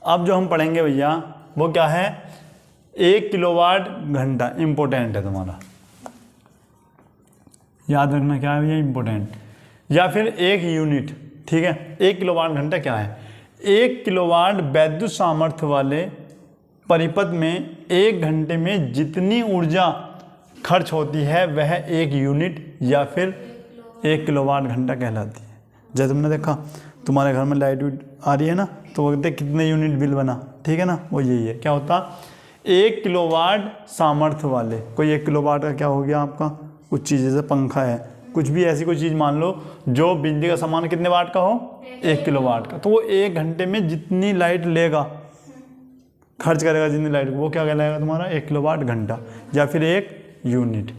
अब जो हम पढ़ेंगे भैया वो क्या है, 1 किलोवाट घंटा इंपॉर्टेंट है तुम्हारा, याद रखना क्या है भैया इंपॉर्टेंट, या फिर 1 यूनिट। ठीक है, 1 किलोवाट घंटा क्या है, 1 किलोवाट वैद्युत सामर्थ्य वाले परिपथ में 1 घंटे में जितनी ऊर्जा खर्च होती है वह 1 यूनिट या फिर 1 किलोवाट घंटा कहलाती है। जैसे तुमने देखा तुम्हारे घर में लाइट आ रही है ना, तो वो कहते कितने यूनिट बिल बना, ठीक है ना, वो यही है। क्या होता, 1 किलोवाट सामर्थ्य वाले, कोई 1 किलोवाट का क्या हो गया आपका, कुछ चीज़ जैसे पंखा है, कुछ भी ऐसी कोई चीज़ मान लो जो बिजली का सामान कितने वाट का हो, 1 किलोवाट का, तो वो 1 घंटे में जितनी लाइट लेगा, खर्च करेगा जितनी लाइट, वो क्या कहलाएगा तुम्हारा 1 किलोवाट घंटा या फिर 1 यूनिट।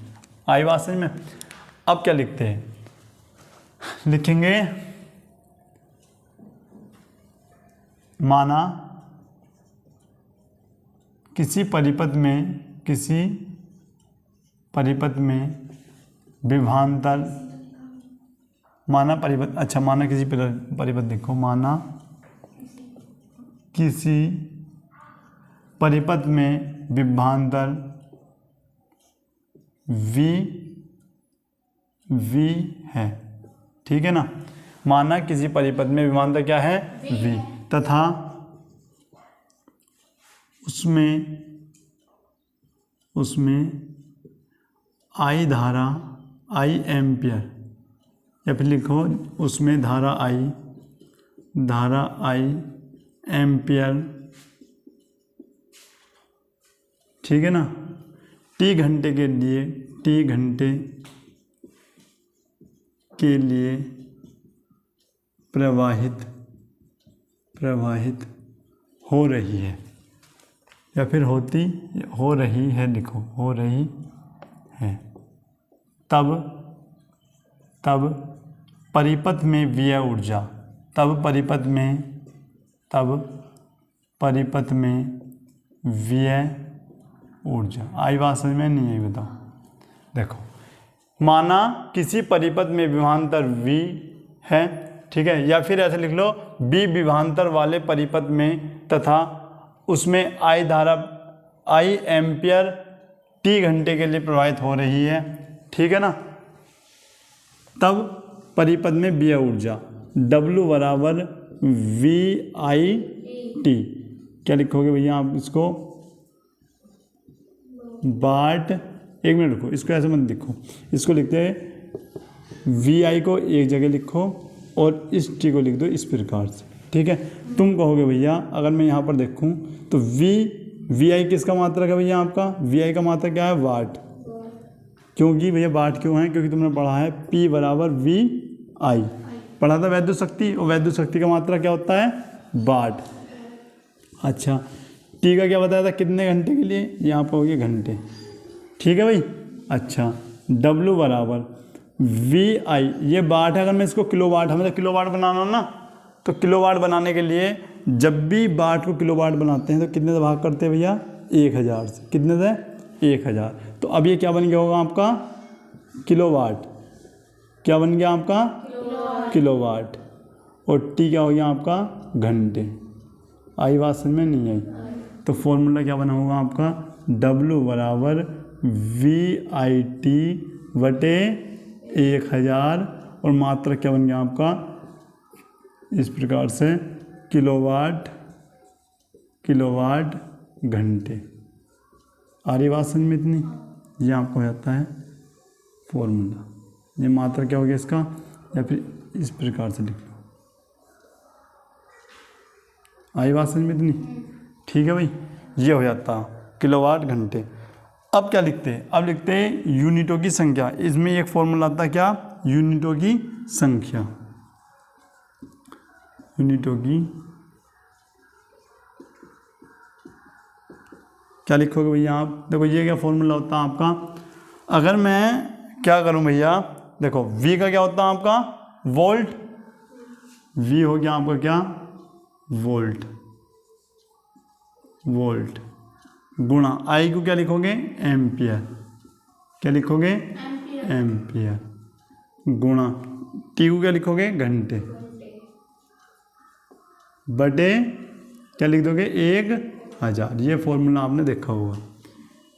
आई बात समझ में। अब क्या लिखते हैं, लिखेंगे माना किसी परिपथ में विभवांतर, माना परिपथ, अच्छा माना किसी परिपथ देखो, माना किसी परिपथ में विभवांतर V है, ठीक है ना, माना किसी परिपथ में विभवांतर क्या है V, तथा उसमें I धारा, I एम्पियर, या फिर लिखो उसमें धारा I एम्पियर, ठीक है ना, T घंटे के लिए प्रवाहित हो रही है, या फिर हो रही है, लिखो हो रही है, तब परिपथ में व्यय ऊर्जा, तब परिपथ में व्यय ऊर्जा। आई बात समझ में नहीं आई, बताओ। देखो माना किसी परिपथ में विभवांतर V है, ठीक है, या फिर ऐसे लिख लो B विभवांतर वाले परिपथ में तथा उसमें I धारा, I एम्पियर T घंटे के लिए प्रवाहित हो रही है, ठीक है ना, तब परिपथ में व्यय ऊर्जा W बराबर VIT, क्या लिखोगे भैया आप इसको, वाट, 1 मिनट रुको, इसको ऐसे मत लिखो, इसको लिखते हैं VI को एक जगह लिखो और इस T को लिख दो इस प्रकार से, ठीक है। तुम कहोगे भैया अगर मैं यहाँ पर देखूँ तो VI किसका मात्रक है भैया, आपका VI का मात्रक क्या है, वाट, क्योंकि भैया वाट क्यों है, क्योंकि तुमने पढ़ा है P बराबर VI, पढ़ा था वैद्युत शक्ति, और वैद्युत शक्ति का मात्रा क्या होता है, वाट। अच्छा T का क्या बताया था, कितने घंटे के लिए, यहाँ पर हो गए घंटे, ठीक है भाई। अच्छा W बराबर VI, ये वाट है, अगर मैं इसको किलोवाट, हमें तो किलोवाट बनाना हो ना, तो किलोवाट बनाने के लिए जब भी वाट को किलोवाट बनाते हैं तो कितने से भाग करते हैं भैया, 1000 से, कितने से 1000, तो अब ये क्या बन गया होगा आपका किलोवाट, क्या बन गया आपका किलोवाट, और T क्या हो गया आपका घंटे। आई बात समझ में नहीं आई, तो फॉर्मूला क्या बना होगा आपका, W बराबर VIT बटे 1000, और मात्रा क्या बन गया आपका इस प्रकार से, किलोवाट घंटे। आ रही बात समझ में इतनी, ये आपको हो जाता है फॉर्मूला, ये मात्रा क्या हो गया इसका, या फिर इस प्रकार से लिख लो। आई बात समझ में इतनी, ठीक है भाई, ये हो जाता किलोवाट घंटे। अब क्या लिखते हैं, अब लिखते हैं यूनिटों की संख्या, इसमें एक फॉर्मूला आता है क्या, यूनिटों की संख्या, यूनिटों की क्या लिखोगे भैया आप, देखो ये क्या फॉर्मूला होता है आपका, अगर मैं क्या करूं भैया, देखो V का क्या होता है आपका वोल्ट, V हो गया आपका क्या वोल्ट, गुणा I को क्या लिखोगे एम्पियर, क्या लिखोगे एम्पियर, गुणा T को क्या लिखोगे घंटे, बटे क्या लिख दोगे 1000। ये फॉर्मूला आपने देखा होगा।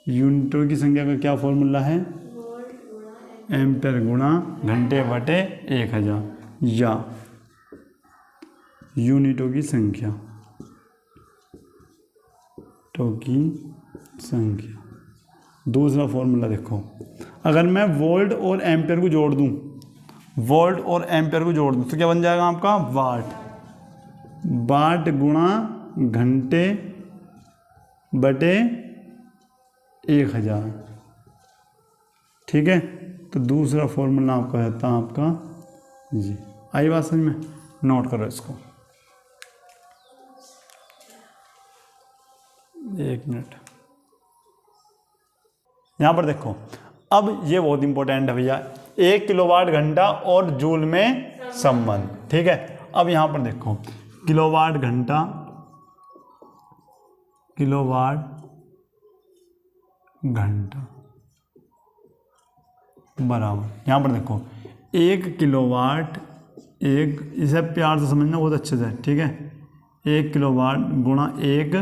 यूनिटों की संख्या का क्या फॉर्मूला है, एम्पेयर गुणा घंटे बटे 1000, या यूनिटों की संख्या दूसरा फॉर्मूला देखो, अगर मैं वोल्ट और एम्पेयर को जोड़ दूं, तो क्या बन जाएगा आपका वाट गुणा घंटे बटे 1000। ठीक है, तो दूसरा फॉर्मूला आपका रहता है आपका जी। आई बात समझ में, नोट करो इसको, 1 मिनट। यहां पर देखो, अब ये बहुत इंपॉर्टेंट है भैया, 1 किलोवाट घंटा और जूल में संबंध। ठीक है, अब यहां पर देखो, किलोवाट घंटा, बराबर, यहां पर देखो 1 किलोवाट, इसे प्यार से समझना बहुत अच्छे से। ठीक है, 1 किलोवाट गुणा 1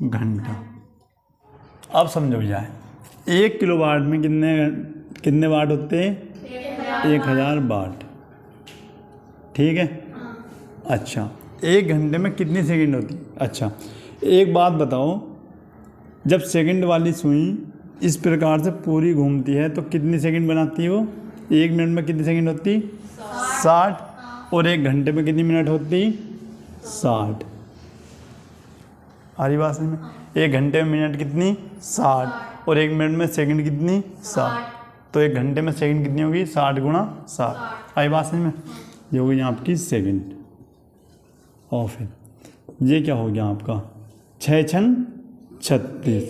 घंटा। अब समझो भैया, 1 किलोवाट में कितने वाट होते हैं, 1000 वाट। ठीक है, अच्छा 1 घंटे में कितनी सेकंड होती। अच्छा एक बात बताओ, जब सेकंड वाली सुई इस प्रकार से पूरी घूमती है तो कितनी सेकंड बनाती है वो, 1 मिनट में कितनी सेकंड होती, 60, और 1 घंटे में कितनी मिनट होती, 60। आ रही बात समझ में, 1 घंटे में मिनट कितनी, 60, और 1 मिनट में सेकंड कितनी, 60। तो 1 घंटे में सेकंड कितनी होगी, 60 गुणा 60। आई बात समझ में, ये होगी आपकी सेकंड। और फिर ये क्या हो गया आपका, 6 छन 36,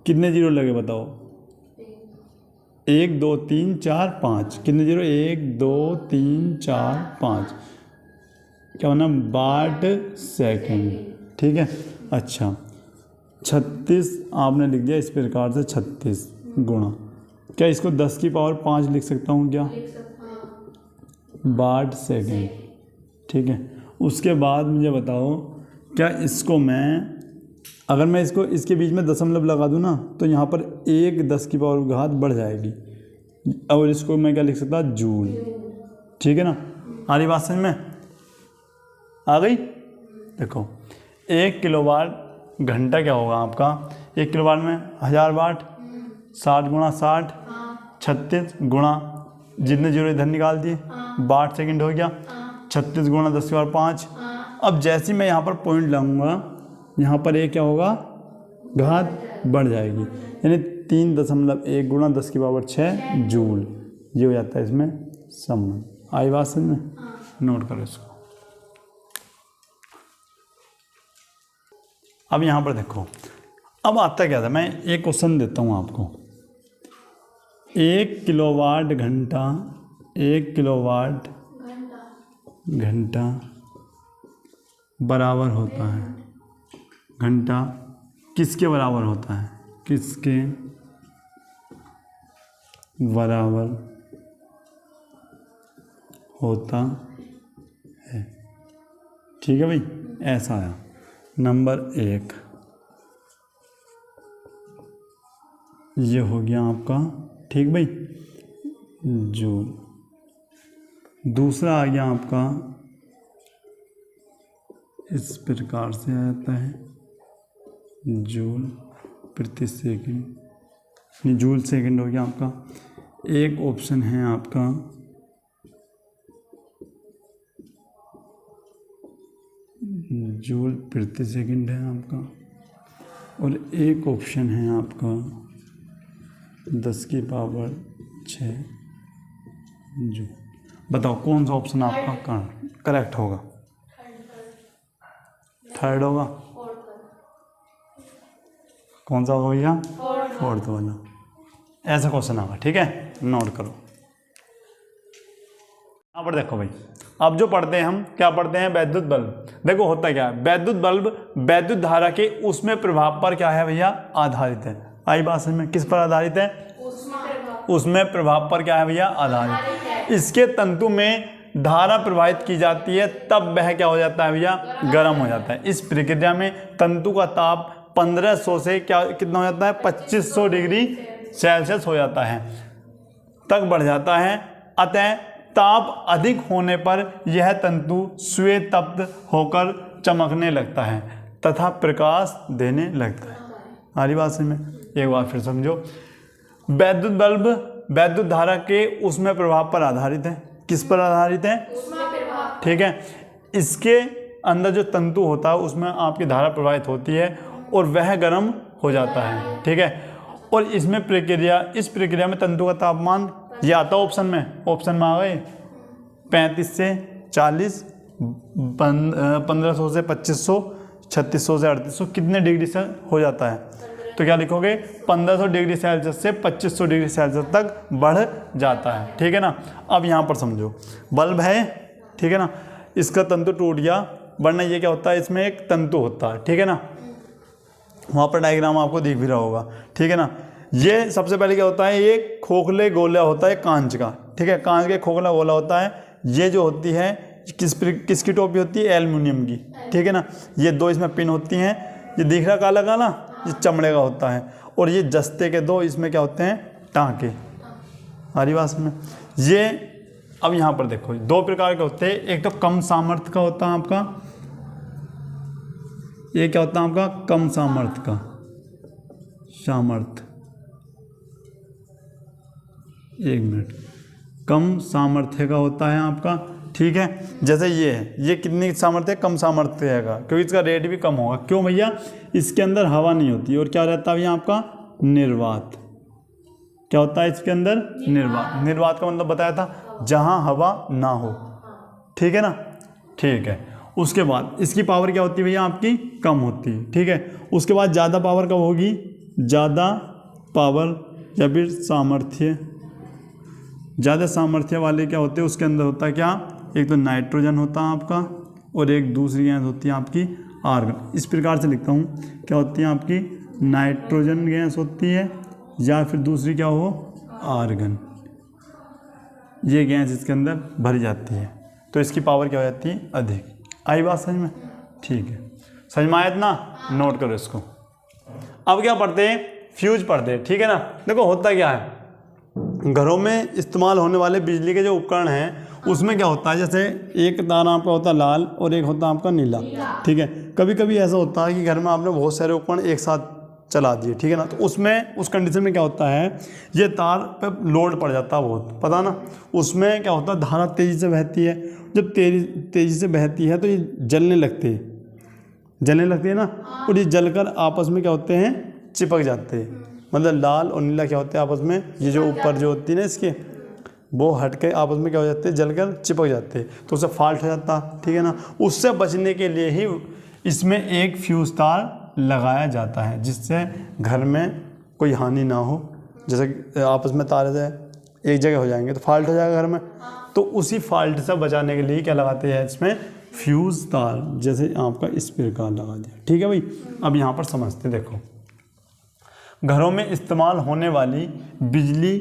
कितने जीरो लगे बताओ, 1 2 3 4 5, कितने जीरो, 1 2 3 4 5, क्या होना, वाट सेकंड। ठीक है, अच्छा 36 आपने लिख दिया इस प्रकार से, 36 गुणा, क्या इसको 10 की पावर 5 लिख सकता हूँ क्या, वाट सेकंड। ठीक है, उसके बाद मुझे बताओ, क्या इसको अगर मैं इसके बीच में दशमलव लगा दूँ ना, तो यहाँ पर 1 10 की पावर घात बढ़ जाएगी, और इसको मैं क्या लिख सकता, जूल। ठीक है ना, आ रही बात समझ में, आ गई। देखो 1 किलोवाट घंटा क्या होगा आपका, 1 किलोवाट में 1000 वाट, 60 गुणा 60, 36 गुणा, जितने जीरो इधर निकाल दिए, वाट सेकंड हो गया, 36 गुणा 10 की पावर 5। अब जैसे मैं यहाँ पर पॉइंट लाऊंगा, यहाँ पर एक क्या होगा, घात बढ़ जाएगी, यानी 3.1 गुणा 10 की पावर 6 जूल। ये हो जाता है इसमें संबंध। आई बात समझ में, नोट करो इसको। अब यहाँ पर देखो, अब आता क्या था, मैं एक क्वेश्चन देता हूँ आपको, 1 किलोवाट घंटा, 1 किलोवाट घंटा बराबर होता है, घंटा किसके बराबर होता है, किसके बराबर होता है। ठीक है भाई, ऐसा आया नंबर 1, ये हो गया आपका। ठीक भाई, जूल। दूसरा आ गया आपका, इस प्रकार से आता है, जूल प्रति सेकंड, नहीं जूल सेकंड हो गया आपका। एक ऑप्शन है आपका जूल प्रति सेकंड है आपका, और एक ऑप्शन है आपका 10 की पावर 6 जूल। बताओ कौन सा ऑप्शन आपका करेक्ट होगा, थर्ड होगा, कौन सा होगा भैया, फोर्थ वाला। ऐसा क्वेश्चन होगा। ठीक है, नोट करो। यहाँ पर देखो भाई, अब जो पढ़ते हैं हम क्या पढ़ते हैं, वैद्युत बल्ब। देखो होता क्या है, वैद्युत बल्ब वैद्युत धारा के उसमें प्रभाव पर क्या है भैया, आधारित है। आई बात समझ में, किस पर आधारित है, उसमें प्रभाव पर क्या है भैया, आधारित। इसके तंतु में धारा प्रवाहित की जाती है तब वह क्या हो जाता है भैया, गर्म हो जाता है। इस प्रक्रिया में तंतु का ताप 1500 से क्या कितना हो जाता है, 2500 डिग्री सेल्सियस हो जाता है तक बढ़ जाता है। अतः ताप अधिक होने पर यह तंतु श्वेत तप्त होकर चमकने लगता है तथा प्रकाश देने लगता है। हमारी बात समझ में, एक बार फिर समझो। वैद्युत बल्ब वैद्युत धारा के उसमें प्रभाव पर आधारित है। किस पर आधारित है, ठीक है। इसके अंदर जो तंतु होता है उसमें आपकी धारा प्रवाहित होती है और वह गर्म हो जाता है, ठीक है। और इसमें इस प्रक्रिया में तंतु का तापमान ये आता है ऑप्शन में आ गए 35 से 40, 1500 से 2500, 3600 से 3800 कितने डिग्री से हो जाता है, तो क्या लिखोगे 1500 डिग्री सेल्सियस से 2500 डिग्री सेल्सियस तक बढ़ जाता है, ठीक है ना। अब यहाँ पर समझो, बल्ब है, ठीक है ना, इसका तंतु टूट गया, वरना ये क्या होता है, इसमें एक तंतु होता है, ठीक है ना। वहाँ पर डायग्राम आपको दिख भी रहा होगा, ठीक है ना। ये सबसे पहले क्या होता है, ये खोखले गोला होता है कांच का, ठीक है, कांच के खोखला गोला होता है। ये जो होती है किसकी टोपी होती है, एल्युमिनियम की, ठीक है ना। ये दो इसमें पिन होती हैं, ये दिख रहा काला काला, ये चमड़े का होता है। और ये जस्ते के दो इसमें क्या होते हैं, टाँके। हमारी बात में ये अब यहाँ पर देखो दो प्रकार के होते हैं। एक तो कम सामर्थ्य का होता है आपका, ये क्या होता है आपका कम सामर्थ्य का, एक मिनट, कम सामर्थ्य का होता है आपका, ठीक है। जैसे ये है, ये कितनी सामर्थ्य है, कम सामर्थ्य का, क्योंकि इसका रेट भी कम होगा। क्यों भैया, इसके अंदर हवा नहीं होती और क्या रहता है भैया आपका निर्वात। क्या होता है इसके अंदर, निर्वात का मतलब बताया था, जहां हवा ना हो, ठीक है ना, ठीक है। उसके बाद इसकी पावर क्या होती है भैया आपकी, कम होती है, ठीक है। उसके बाद ज़्यादा पावर कब होगी, ज़्यादा पावर या फिर सामर्थ्य, ज़्यादा सामर्थ्य वाले क्या होते हैं, उसके अंदर होता है क्या, एक तो नाइट्रोजन होता है आपका और एक दूसरी गैस होती है आपकी आर्गन। इस प्रकार से लिखता हूँ, क्या होती है आपकी नाइट्रोजन गैस होती है या फिर दूसरी क्या हो, आर्गन। ये गैस इसके अंदर भरी जाती है तो इसकी पावर क्या हो जाती है, अधिक। आई बात समझ में, ठीक है, समझ में आया इतना, नोट करो इसको। अब क्या पढ़ते हैं, फ्यूज पढ़ते हैं, ठीक है ना। देखो होता क्या है, घरों में इस्तेमाल होने वाले बिजली के जो उपकरण हैं उसमें क्या होता है, जैसे एक तार आपका होता है लाल और एक होता है आपका नीला, ठीक है। कभी कभी ऐसा होता है कि घर में आपने बहुत सारे उपकरण एक साथ चला दिए, ठीक है ना, तो उसमें उस कंडीशन में क्या होता है, ये तार पे लोड पड़ जाता है बहुत, पता ना, उसमें क्या होता है धारा तेज़ी से बहती है। जब तेज़ी से बहती है तो ये जलने लगती है ना, और ये जलकर आपस में क्या होते हैं, चिपक जाते हैं। मतलब लाल और नीला क्या होते हैं आपस में, ये जो ऊपर जो होती है ना इसके, वो हट के आपस में क्या हो जाते हैं, जलकर चिपक जाते हैं, तो उससे फॉल्ट हो जाता, ठीक है ना। उससे बचने के लिए ही इसमें एक फ्यूज तार लगाया जाता है जिससे घर में कोई हानि ना हो। जैसे आपस में तार एक जगह हो जाएंगे तो फॉल्ट हो जाएगा घर में, तो उसी फॉल्ट से बचाने के लिए क्या लगाते हैं इसमें, फ्यूज तार। जैसे आपका इस प्रकार लगा दिया, ठीक है भाई। अब यहाँ पर समझते देखो, घरों में इस्तेमाल होने वाली बिजली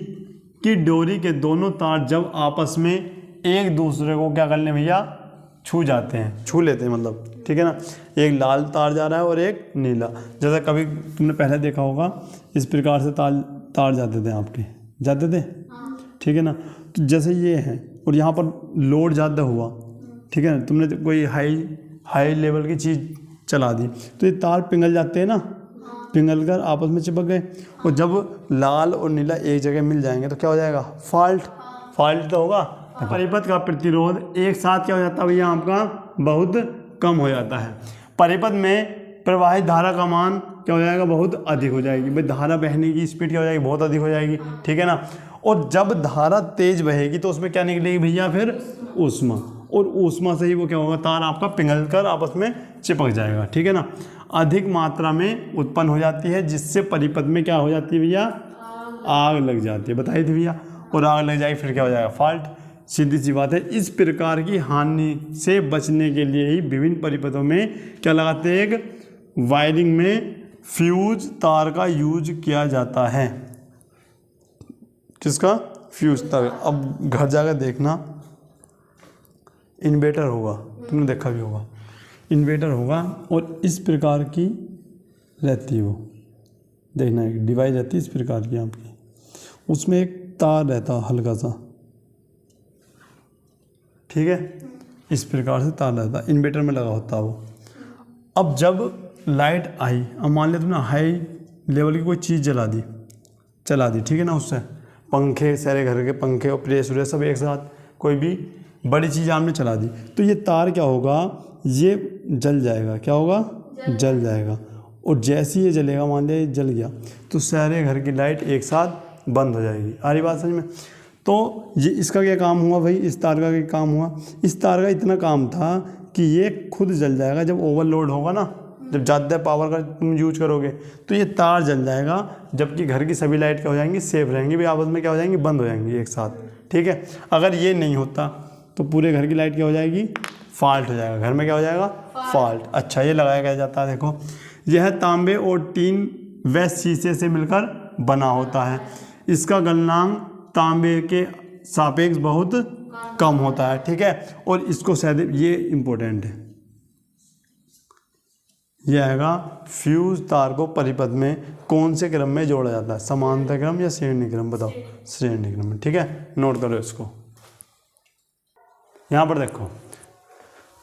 की डोरी के दोनों तार जब आपस में एक दूसरे को क्या कर लें भैया, छू लेते हैं मतलब, ठीक है ना। एक लाल तार जा रहा है और एक नीला, जैसा कभी तुमने पहले देखा होगा इस प्रकार से तार जाते थे, ठीक है ना। तो जैसे ये है और यहाँ पर लोड ज़्यादा हुआ, ठीक है ना, तुमने कोई हाई लेवल की चीज़ चला दी तो ये तार पिघल जाते हैं ना, पिघल कर आपस में चिपक गए, और जब लाल और नीला एक जगह मिल जाएंगे तो क्या हो जाएगा, फॉल्ट तो होगा। परिपथ का प्रतिरोध एक साथ क्या हो जाता है भैया आपका, बहुत कम हो जाता है। परिपथ में प्रवाहित धारा का मान क्या हो जाएगा, बहुत अधिक हो जाएगी भाई, धारा बहने की स्पीड क्या हो जाएगी, बहुत अधिक हो जाएगी, ठीक है ना। और जब धारा तेज बहेगी तो उसमें क्या निकलेगी भैया, फिर ऊष्मा, और ऊष्मा से ही वो क्या होगा, तार आपका पिघल कर आपस में चिपक जाएगा, ठीक है ना। अधिक मात्रा में उत्पन्न हो जाती है जिससे परिपथ में क्या हो जाती है भैया, आग लग जाती है, बताई थी भैया। और आग लग जाएगी फिर क्या हो जाएगा, फॉल्ट, सीधी सी बात है। इस प्रकार की हानि से बचने के लिए ही विभिन्न परिपथों में क्या लगाते हैं, एक वायरिंग में फ्यूज तार का यूज किया जाता है। किसका, फ्यूज तार। अब घर जाकर देखना इन्वर्टर होगा, तुमने देखा भी होगा, इन्वर्टर होगा और इस प्रकार की रहती है वो, देखना एक डिवाइस रहती है इस प्रकार की आपकी, उसमें एक तार रहता हल्का सा, ठीक है, इस प्रकार से तार रहता है, इन्वर्टर में लगा होता है वो। अब जब लाइट आई, अब मान लिया तुमने हाई लेवल की कोई चीज़ चला दी, ठीक है ना, उससे पंखे, सारे घर के पंखे और प्रेस व्रेस सब एक साथ कोई भी बड़ी चीज़ आपने चला दी, तो ये तार क्या होगा, ये जल जाएगा, क्या होगा, जल जाएगा। और जैसे ही ये जलेगा, मान लिया ये जल गया, तो सारे घर की लाइट एक साथ बंद हो जाएगी। आ रही बात समझ में? तो ये इसका क्या काम हुआ भाई, इस तार का क्या काम हुआ, इस तार का इतना काम था कि ये खुद जल जाएगा जब ओवरलोड होगा ना, जब ज़्यादा पावर का तुम यूज करोगे तो ये तार जल जाएगा, जबकि घर की सभी लाइट क्या हो जाएंगी, सेफ रहेंगी भी, आपस में क्या हो जाएंगी, बंद हो जाएंगी एक साथ, ठीक है। अगर ये नहीं होता तो पूरे घर की लाइट क्या हो जाएगी, फॉल्ट हो जाएगा, घर में क्या हो जाएगा, फॉल्ट। अच्छा, ये लगाया क्या जाता है, देखो यह तांबे और टीन व शीशे से मिलकर बना होता है, इसका गलनांक तांबे के सापेक्ष बहुत कम होता है, ठीक है। और इसको शायद, ये इंपॉर्टेंट है, यह आएगा फ्यूज तार को परिपथ में कौन से क्रम में जोड़ा जाता है, समांतर क्रम या श्रेणी क्रम, बताओ, श्रेणी क्रम में, ठीक है, नोट करो इसको। यहाँ पर देखो,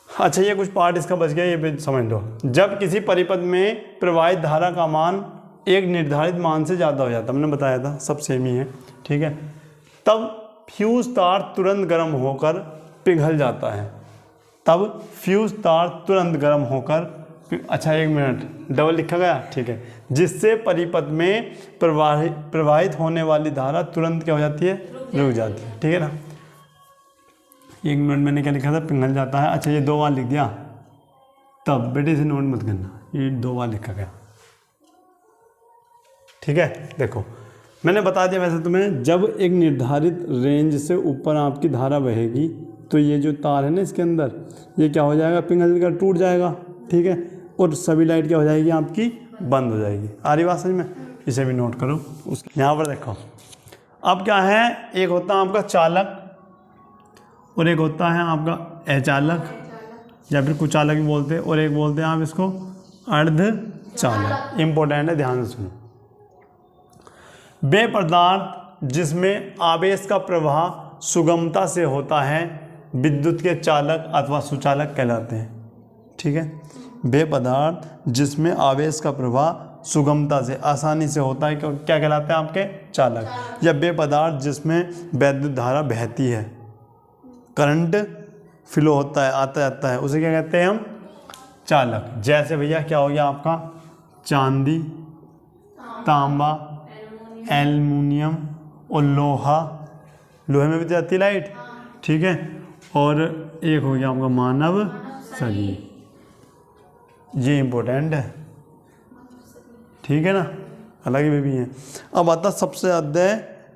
अच्छा ये कुछ पार्ट इसका बच गया, ये भी समझ लो। जब किसी परिपथ में प्रवाहित धारा का मान एक निर्धारित मान से ज़्यादा हो जाता, मैंने बताया था, सब सेम ही है, ठीक है, तब फ्यूज तार तुरंत गर्म होकर पिघल जाता है, तब फ्यूज तार तुरंत गर्म होकर, अच्छा एक मिनट, डबल लिखा गया, ठीक है, जिससे परिपथ में प्रवाहित होने वाली धारा तुरंत क्या हो जाती है, रुक जाती है, ठीक है ना। एक मिनट, मैंने क्या लिखा था, पिघल जाता है, अच्छा ये 2 बार लिख दिया, तब बेटे इसे नोट मत करना, ये 2 बार लिखा गया, ठीक है। देखो मैंने बता दिया वैसे तुम्हें, जब एक निर्धारित रेंज से ऊपर आपकी धारा बहेगी तो ये जो तार है ना इसके अंदर, ये क्या हो जाएगा, पिघल कर टूट जाएगा, ठीक है, और सभी लाइट क्या हो जाएगी आपकी, बंद हो जाएगी। आ रही बात समझ में? इसे भी नोट करो। यहाँ पर देखो, अब क्या है, एक होता है आपका चालक और एक होता है आपका अचालक, या फिर कुचालक भी बोलते हैं, और एक बोलते हैं आप इसको अर्धचालक। इंपॉर्टेंट है, ध्यान से सुनो। वे पदार्थ जिसमें आवेश का प्रवाह सुगमता से होता है विद्युत के चालक अथवा सुचालक कहलाते हैं, ठीक है। वे पदार्थ जिसमें आवेश का प्रवाह सुगमता से, आसानी से होता है, क्या कहलाते हैं आपके, चालक। या वे पदार्थ जिसमें वैद्युत धारा बहती है, करंट फ्लो होता है, आता जाता है, उसे क्या कहते हैं हम, चालक। जैसे भैया क्या हो गया आपका, चांदी, तांबा, एल्युमिनियम और लोहा, लोहे में भी जाती है लाइट, ठीक है। और एक हो गया आपका मानव शरीर, ये इम्पोर्टेंट है, ठीक है ना, अलग ही भी है। अब आता सबसे ज़्यादा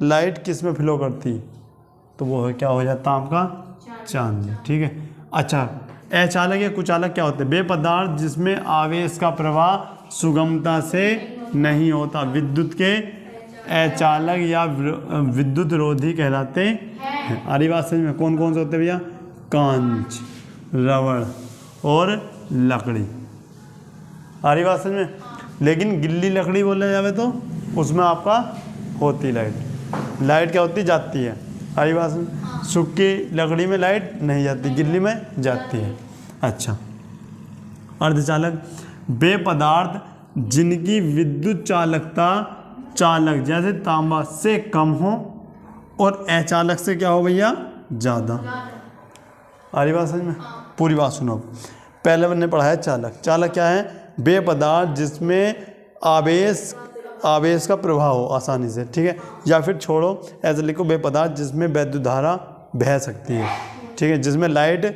लाइट किस में फ्लो करती, तो वो क्या हो जाता है आपका, चांदी, ठीक है। अच्छा, अचालक या कुचालक क्या होते हैं, वे पदार्थ जिसमें आवेश का प्रवाह सुगमता से नहीं होता विद्युत के अचालक या विद्युत रोधी कहलाते हैं। आ रही बात समझ में? कौन कौन से होते हैं भैया, कांच, रबड़ और लकड़ी। आ रही बात समझ में? लेकिन गिल्ली लकड़ी बोला जाए तो उसमें आपका होती लाइट क्या होती, जाती है। आ रही बात समझ? सूखी लकड़ी में लाइट नहीं जाती, गिल्ली में जाती है। अच्छा, अर्धचालक वे पदार्थ जिनकी विद्युत चालकता चालक जैसे तांबा से कम हो और अचालक से क्या हो भैया, ज़्यादा। आ रही बात समझ में? पूरी बात सुनो। पहले मैंने पढ़ा है चालक। चालक क्या है, वे पदार्थ जिसमें आवेश का प्रवाह हो आसानी से, ठीक है। या फिर छोड़ो, ऐसे लिखो, वे पदार्थ जिसमें वैद्युत धारा बह सकती है, ठीक है, जिसमें लाइट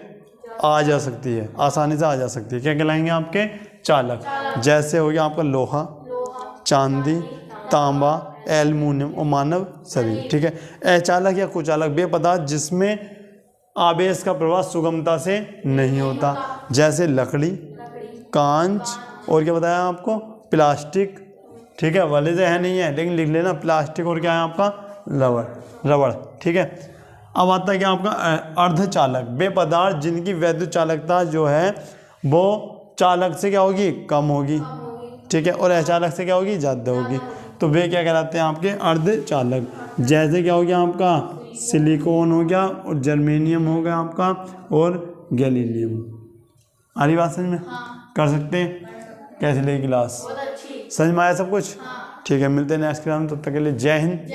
आ जा सकती है, आसानी से आ जा सकती है, क्या कहलाएंगे आपके, चालक। जैसे हो गया आपका लोहा, चांदी, तांबा, एल्युमिनियम और मानव शरीर, ठीक है। अचालक या कुचालक वे पदार्थ जिसमें आवेश का प्रवाह सुगमता से नहीं होता, जैसे लकड़ी, कांच और क्या बताया आपको, प्लास्टिक, ठीक है। वाले से है नहीं है लेकिन लिख लेना, प्लास्टिक और क्या है आपका, रबड़, ठीक है। अब आता है क्या आपका अर्धचालक, वे पदार्थ जिनकी वैद्युत चालकता जो है वो चालक से क्या होगी, कम होगी, ठीक है, और अचालक से क्या होगी, ज़्यादा होगी। तो वे क्या कहलाते हैं आपके अर्धचालक। जैसे क्या हो गया आपका सिलिकॉन हो गया और जर्मेनियम हो गया आपका और गैलीलियम। आ रही बात समझ में? कर सकते हैं। कैसे लगी क्लास? समझ में आया सब कुछ? ठीक है, मिलते हैं नेक्स्ट क्लास में, तब तक के लिए जय हिंद।